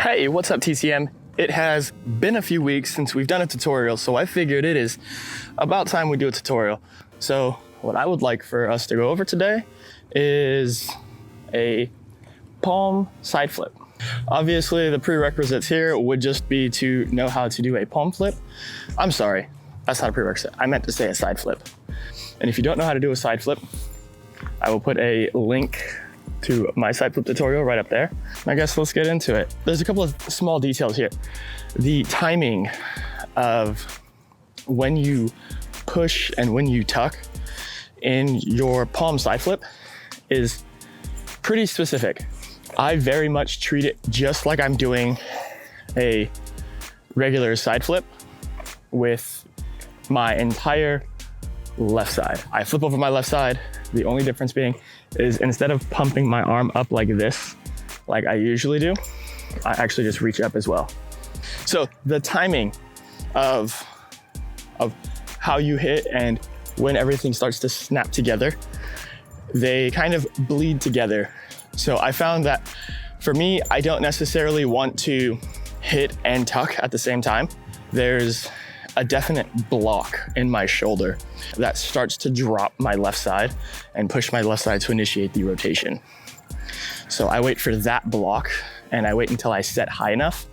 Hey, what's up TCM? It has been a few weeks since we've done a tutorial, so I figured it is about time we do a tutorial. So what I would like for us to go over today is a palm side flip. Obviously the prerequisites here would just be to know how to do a palm flip. I'm sorry, that's not a prerequisite. I meant to say a side flip. And if you don't know how to do a side flip, I will put a link to my side flip tutorial right up there. I guess let's get into it. There's a couple of small details here. The timing of when you push and when you tuck in your palm side flip is pretty specific. I very much treat it just like I'm doing a regular side flip with my entire left side. I flip over my left side. The only difference being is instead of pumping my arm up like this, like I usually do, I actually just reach up as well. So the timing of how you hit and when everything starts to snap together, they kind of bleed together. So I found that for me, I don't necessarily want to hit and tuck at the same time. There's a definite block in my shoulder that starts to drop my left side and push my left side to initiate the rotation. So I wait for that block and I wait until I set high enough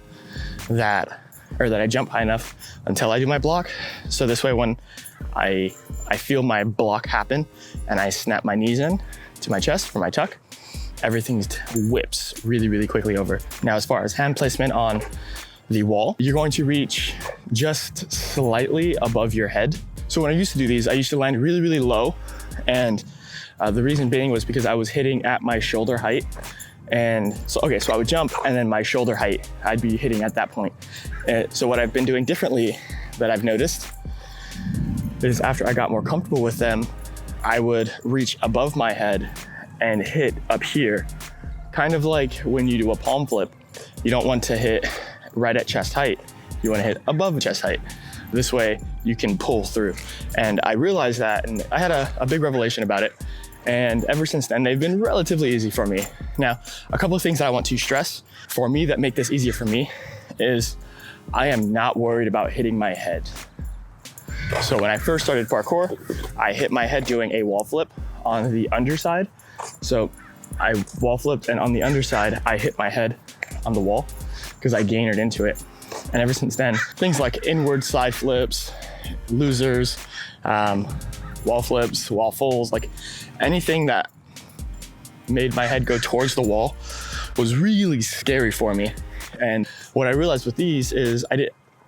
that I jump high enough until I do my block. So this way when I feel my block happen and I snap my knees in to my chest for my tuck, everything whips really, really quickly over. Now, as far as hand placement on the wall, you're going to reach just slightly above your head. So when I used to do these, I used to land really, really low. And the reason being was because I was hitting at my shoulder height. And so I would jump and then my shoulder height, I'd be hitting at that point. So what I've been doing differently that I've noticed is after I got more comfortable with them, I would reach above my head and hit up here. Kind of like when you do a palm flip, you don't want to hit right at chest height. You want to hit above chest height. This way you can pull through. And I realized that, and I had a big revelation about it. And ever since then, they've been relatively easy for me. Now, a couple of things that I want to stress for me that make this easier for me is I am not worried about hitting my head. So when I first started parkour, I hit my head doing a wall flip on the underside. So I wall flipped and on the underside, I hit my head on the wall because I gained into it. And ever since then, things like inward side flips, losers, wall flips, wall fulls, like anything that made my head go towards the wall was really scary for me. And what I realized with these is I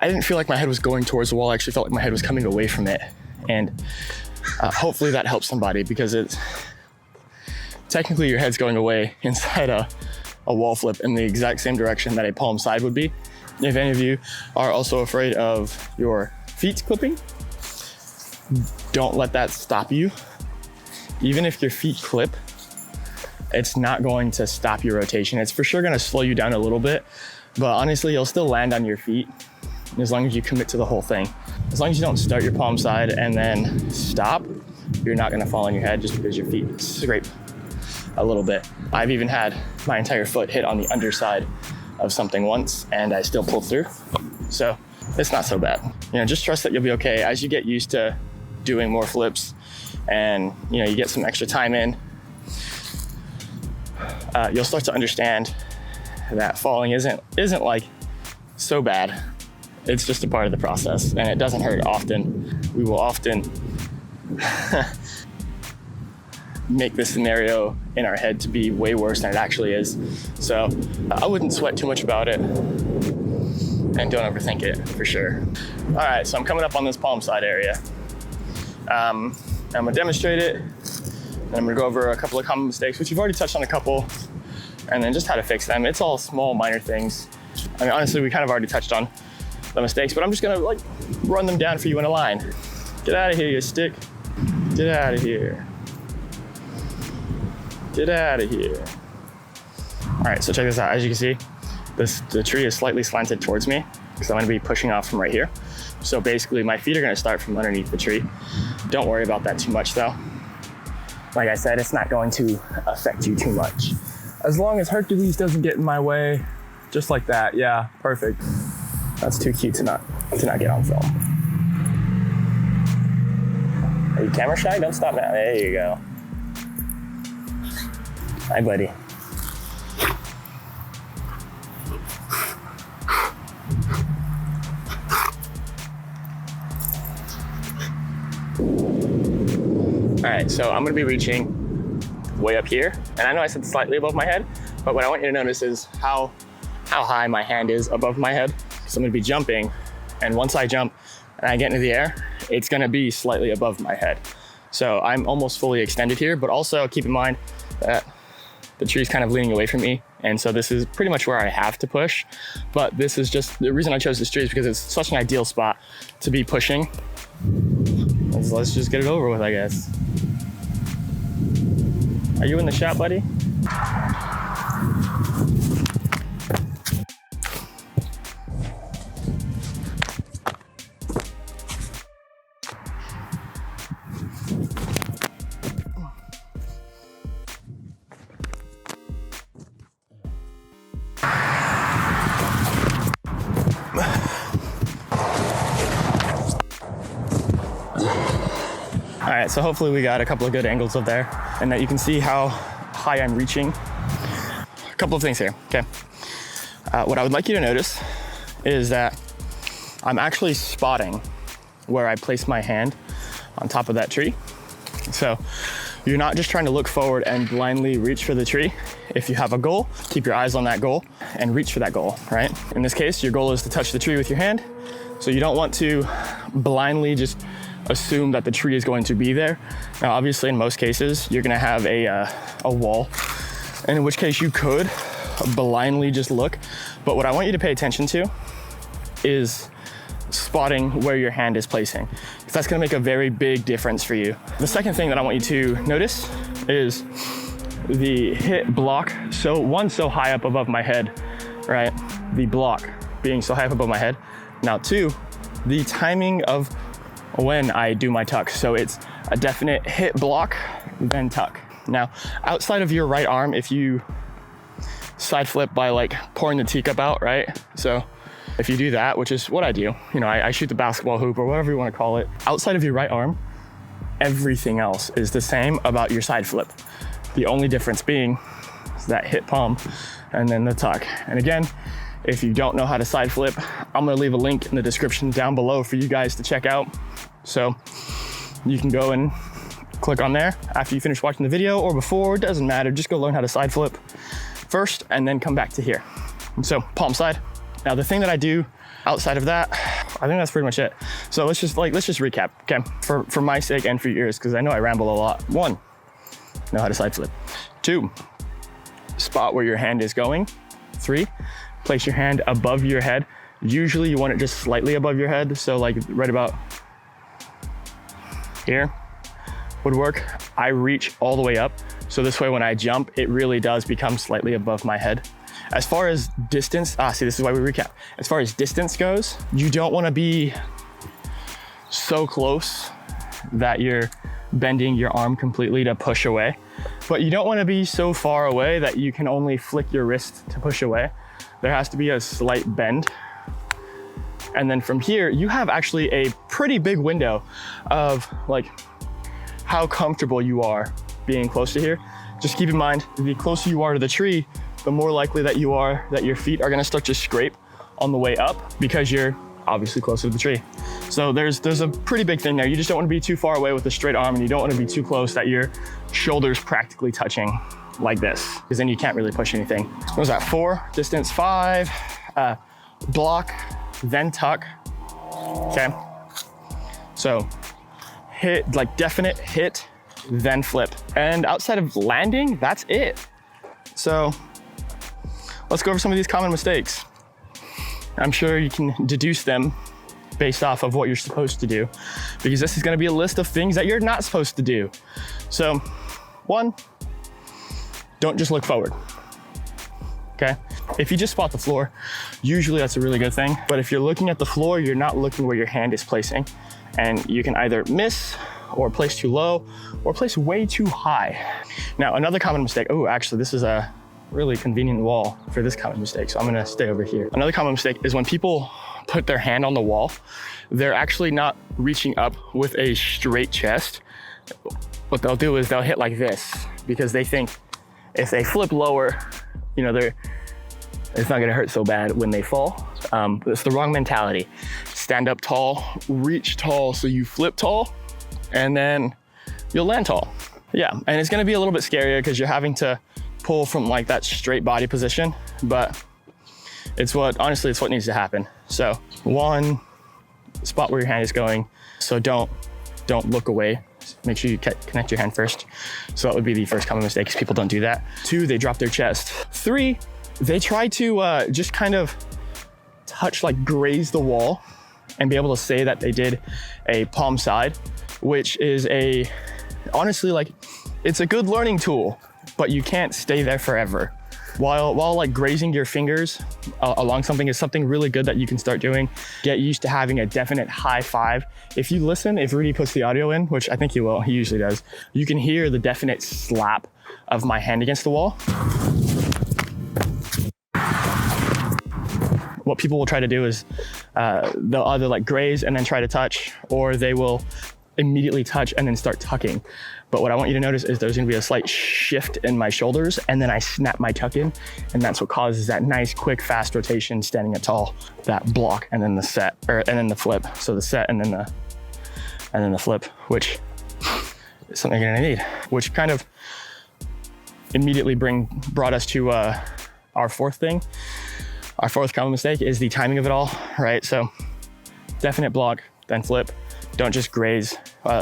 didn't feel like my head was going towards the wall. I actually felt like my head was coming away from it. And hopefully that helps somebody, because it's technically your head's going away inside a wall flip in the exact same direction that a palm side would be. If any of you are also afraid of your feet clipping, don't let that stop you. Even if your feet clip, it's not going to stop your rotation. It's for sure gonna slow you down a little bit, but honestly, you'll still land on your feet as long as you commit to the whole thing. As long as you don't start your palm side and then stop, you're not gonna fall on your head just because your feet scrape a little bit. I've even had my entire foot hit on the underside of something once and I still pulled through. So it's not so bad. Just trust that you'll be okay as you get used to doing more flips and you get some extra time in. You'll start to understand that falling isn't like so bad. It's just a part of the process and it doesn't hurt often. We will often make this scenario in our head to be way worse than it actually is. So I wouldn't sweat too much about it and don't overthink it for sure. All right, so I'm coming up on this palm side area. I'm gonna demonstrate it and I'm gonna go over a couple of common mistakes, which you've already touched on a couple, and then just how to fix them. It's all small, minor things. I mean, honestly, we kind of already touched on the mistakes, but I'm just gonna run them down for you in a line. Get out of here, you stick. Get out of here. Get out of here. All right, so check this out. As you can see, the tree is slightly slanted towards me because I'm gonna be pushing off from right here. So basically my feet are gonna start from underneath the tree. Don't worry about that too much though. Like I said, it's not going to affect you too much. As long as Hercules doesn't get in my way, Just like that, yeah, perfect. That's too cute to not get on film. Are you camera shy? Don't stop now. There you go. Hi, buddy. All right, so I'm gonna be reaching way up here. And I know I said slightly above my head, but what I want you to notice is how high my hand is above my head. So I'm gonna be jumping, and once I jump and I get into the air, it's gonna be slightly above my head. So I'm almost fully extended here, but also keep in mind that the tree's kind of leaning away from me. And so this is pretty much where I have to push. But this is just, the reason I chose this tree is because it's such an ideal spot to be pushing. Let's just get it over with, I guess. Are you in the shot, buddy? All right, so hopefully we got a couple of good angles up there and that you can see how high I'm reaching. A couple of things here, okay? What I would like you to notice is that I'm actually spotting where I place my hand on top of that tree. So you're not just trying to look forward and blindly reach for the tree. If you have a goal, keep your eyes on that goal and reach for that goal, right? In this case, your goal is to touch the tree with your hand. So you don't want to blindly just assume that the tree is going to be there. Now, obviously, in most cases, you're gonna have a wall, and in which case you could blindly just look. But what I want you to pay attention to is spotting where your hand is placing, because that's gonna make a very big difference for you. The second thing that I want you to notice is the hit block. So one, so high up above my head, right? The block being so high up above my head. Now two, the timing of when I do my tuck. So it's a definite hit block, then tuck. Now, outside of your right arm, if you side flip by like pouring the teacup out, right? So if you do that, which is what I do, you know, I shoot the basketball hoop or whatever you want to call it, outside of your right arm, everything else is the same about your side flip. The only difference being is that hit palm and then the tuck. And again, if you don't know how to side flip, I'm gonna leave a link in the description down below for you guys to check out. So you can go and click on there after you finish watching the video or before, it doesn't matter. Just go learn how to side flip first and then come back to here. And so palm side. Now the thing that I do outside of that, I think that's pretty much it. So let's just recap, okay? For my sake and for yours, because I know I ramble a lot. One, know how to side flip. Two, spot where your hand is going. Three, place your hand above your head. Usually you want it just slightly above your head. So like right about here would work. I reach all the way up. So this way when I jump, it really does become slightly above my head. As far as distance, see, this is why we recap. As far as distance goes, you don't want to be so close that you're bending your arm completely to push away, but you don't want to be so far away that you can only flick your wrist to push away. There has to be a slight bend. And then from here, you have actually a pretty big window of like how comfortable you are being close to here. Just keep in mind, the closer you are to the tree, the more likely that you are that your feet are gonna start to scrape on the way up because you're obviously closer to the tree. So there's a pretty big thing there. You just don't wanna be too far away with a straight arm, and you don't wanna be too close that your shoulder's practically touching like this, because then you can't really push anything. What was that, 4? Distance 5, block, then tuck, okay? So hit, like definite hit, then flip. And outside of landing, that's it. So let's go over some of these common mistakes. I'm sure you can deduce them based off of what you're supposed to do, because this is gonna be a list of things that you're not supposed to do. So 1, don't just look forward, okay? If you just spot the floor, usually that's a really good thing. But if you're looking at the floor, you're not looking where your hand is placing. And you can either miss or place too low or place way too high. Now, another common mistake, actually this is really convenient wall for this common mistake. So I'm gonna stay over here. Another common mistake is when people put their hand on the wall, they're actually not reaching up with a straight chest. What they'll do is they'll hit like this because they think if they flip lower, you know, it's not gonna hurt so bad when they fall. It's the wrong mentality. Stand up tall, reach tall, so you flip tall, and then you'll land tall. Yeah, and it's gonna be a little bit scarier because you're having to pull from like that straight body position, but honestly, it's what needs to happen. So one, spot where your hand is going. So don't look away. Make sure you connect your hand first. So that would be the first common mistake, because people don't do that. 2, they drop their chest. 3, they try to just kind of touch, like graze the wall and be able to say that they did a palm side, which is honestly, like, it's a good learning tool, but you can't stay there forever. While like grazing your fingers along something is something really good that you can start doing. Get used to having a definite high five. If you listen, if Rudy puts the audio in, which I think he will, he usually does, you can hear the definite slap of my hand against the wall. What people will try to do is they'll either like graze and then try to touch, or they will immediately touch and then start tucking. But what I want you to notice is there's gonna be a slight shift in my shoulders, and then I snap my tuck in, and that's what causes that nice, quick, fast rotation, standing up tall, that block, and then the set, and then the flip. So the set and then the flip, which is something you're gonna need, which kind of immediately brought us to our fourth thing. Our fourth common mistake is the timing of it all, right? So definite block, then flip. Don't just graze.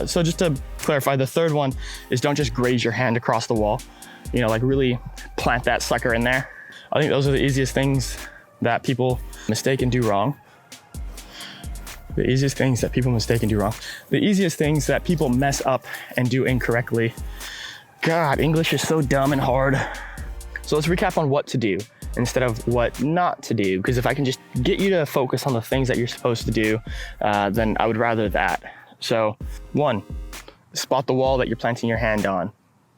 So just to clarify, the third one is don't just graze your hand across the wall. You know, like really plant that sucker in there. I think those are the easiest things that people mistake and do wrong. The easiest things that people mistake and do wrong. The easiest things that people mess up and do incorrectly. God, English is so dumb and hard. So let's recap on what to do instead of what not to do. Because if I can just get you to focus on the things that you're supposed to do, then I would rather that. So 1, spot the wall that you're planting your hand on.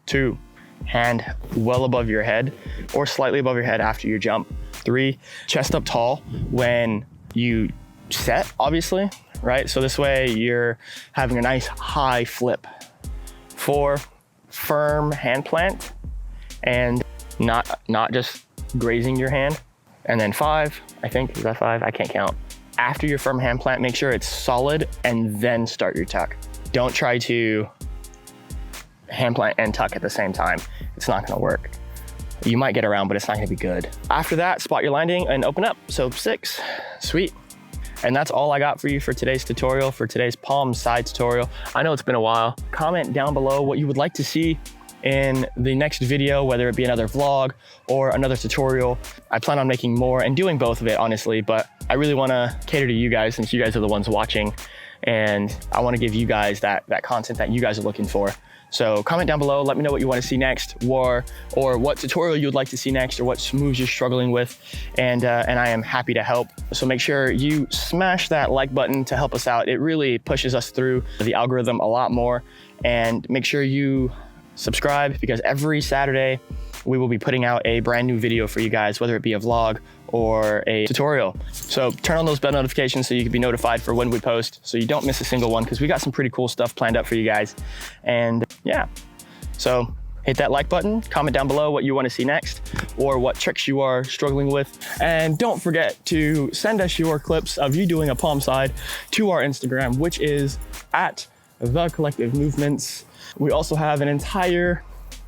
2, hand well above your head or slightly above your head after you jump. 3, chest up tall when you set, obviously, right? So this way you're having a nice high flip. 4, firm hand plant and not just grazing your hand. And then 5, I think, is that 5? I can't count. After your firm hand plant, make sure it's solid and then start your tuck. Don't try to hand plant and tuck at the same time. It's not gonna work. You might get around, but it's not gonna be good. After that, spot your landing and open up. So 6, sweet. And that's all I got for you for today's tutorial, for today's palm side tutorial. I know it's been a while. Comment down below what you would like to see in the next video, whether it be another vlog or another tutorial. I plan on making more and doing both of it, honestly, but I really wanna cater to you guys since you guys are the ones watching, and I wanna give you guys that content that you guys are looking for. So comment down below, let me know what you wanna see next, or what tutorial you would like to see next, or what moves you're struggling with, and I am happy to help. So make sure you smash that like button to help us out. It really pushes us through the algorithm a lot more, and make sure you subscribe, because every Saturday we will be putting out a brand new video for you guys, whether it be a vlog or a tutorial. So turn on those bell notifications so you can be notified for when we post, so you don't miss a single one, because we got some pretty cool stuff planned up for you guys. And yeah, so hit that like button, comment down below what you want to see next or what tricks you are struggling with. And don't forget to send us your clips of you doing a palm side to our Instagram, which is @thecollectivemovements. We also have an entire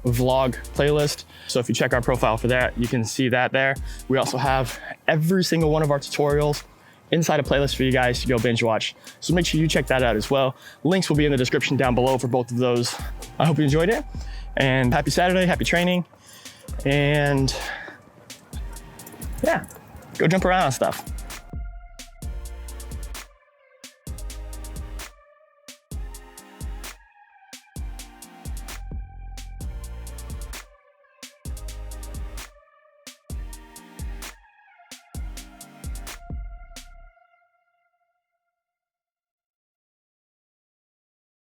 vlog playlist. So if you check our profile for that, you can see that there. We also have every single one of our tutorials inside a playlist for you guys to go binge watch. So make sure you check that out as well. Links will be in the description down below for both of those. I hope you enjoyed it, and happy Saturday, happy training. And yeah, go jump around and stuff.